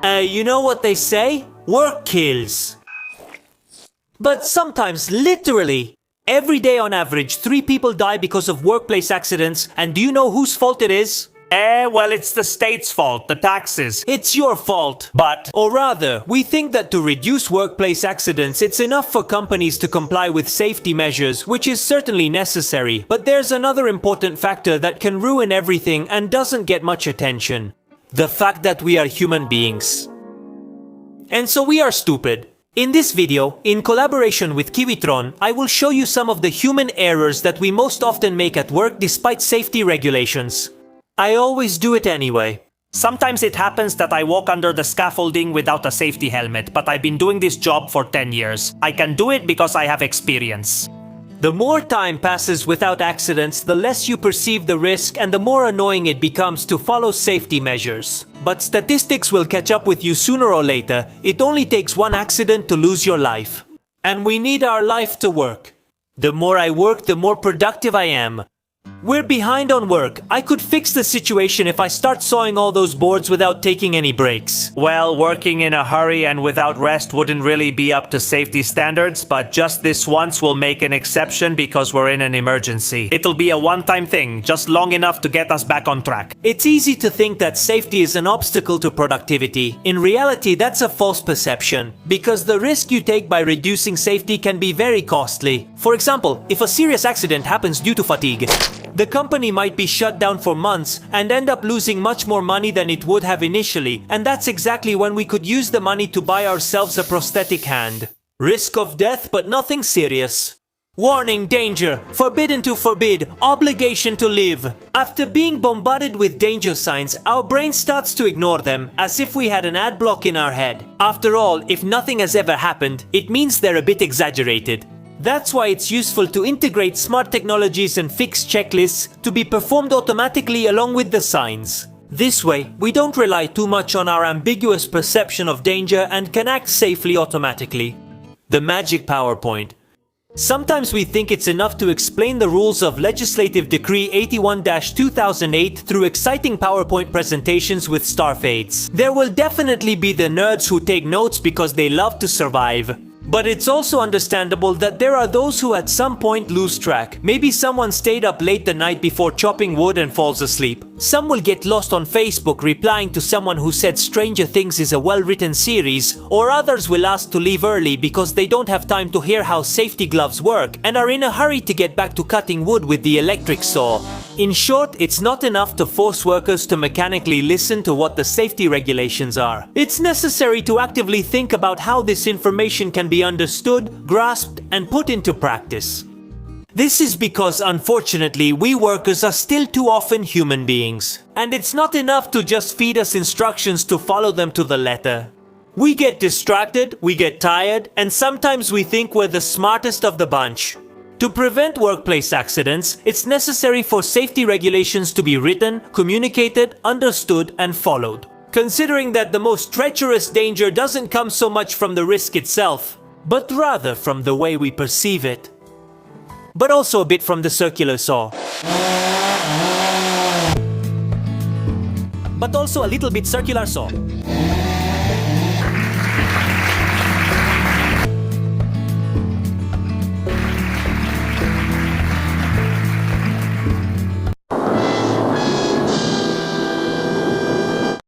You know what they say? Work kills. But sometimes, literally, every day on average, 3 people die because of workplace accidents, and do you know whose fault it is? Well, it's the state's fault, the taxes. It's your fault. But Or rather, we think that to reduce workplace accidents, it's enough for companies to comply with safety measures, which is certainly necessary. But there's another important factor that can ruin everything and doesn't get much attention. The fact that we are human beings. And so we are stupid. In this video, in collaboration with Kiwitron, I will show you some of the human errors that we most often make at work despite safety regulations. I always do it anyway. sometimes it happens that I walk under the scaffolding without a safety helmet, but I've been doing this job for 10 years. I can do it because I have experience. The more time passes without accidents, the less you perceive the risk and the more annoying it becomes to follow safety measures. But statistics will catch up with you sooner or later. It only takes one accident to lose your life. And we need our life to work. The more I work, the more productive I am. We're behind on work. I could fix the situation if I start sawing all those boards without taking any breaks. Well, working in a hurry and without rest wouldn't really be up to safety standards, but just this once will make an exception because we're in an emergency. It'll be a one-time thing, just long enough to get us back on track. It's easy to think that safety is an obstacle to productivity. In reality, that's a false perception, because the risk you take by reducing safety can be very costly. For example, if a serious accident happens due to fatigue, the company might be shut down for months and end up losing much more money than it would have initially, and that's exactly when we could use the money to buy ourselves a prosthetic hand. Risk of death, but nothing serious. Warning, danger, forbidden to forbid, obligation to live. After being bombarded with danger signs, our brain starts to ignore them, as if we had an ad block in our head. After all, if nothing has ever happened, it means they're a bit exaggerated. That's why it's useful to integrate smart technologies and fixed checklists to be performed automatically along with the signs. This way, we don't rely too much on our ambiguous perception of danger and can act safely automatically. The magic PowerPoint. Sometimes we think it's enough to explain the rules of Legislative Decree 81-2008 through exciting PowerPoint presentations with star fades. There will definitely be the nerds who take notes because they love to survive. But it's also understandable that there are those who at some point lose track. Maybe someone stayed up late the night before chopping wood and falls asleep. Some will get lost on Facebook replying to someone who said Stranger Things is a well-written series, or others will ask to leave early because they don't have time to hear how safety gloves work and are in a hurry to get back to cutting wood with the electric saw. In short, it's not enough to force workers to mechanically listen to what the safety regulations are. It's necessary to actively think about how this information can be understood, grasped, and put into practice. This is because, unfortunately, we workers are still too often human beings. And it's not enough to just feed us instructions to follow them to the letter. We get distracted, we get tired, and sometimes we think we're the smartest of the bunch. To prevent workplace accidents, it's necessary for safety regulations to be written, communicated, understood, and followed. Considering that the most treacherous danger doesn't come so much from the risk itself, but rather from the way we perceive it. But also a bit from the circular saw. But also a little bit circular saw.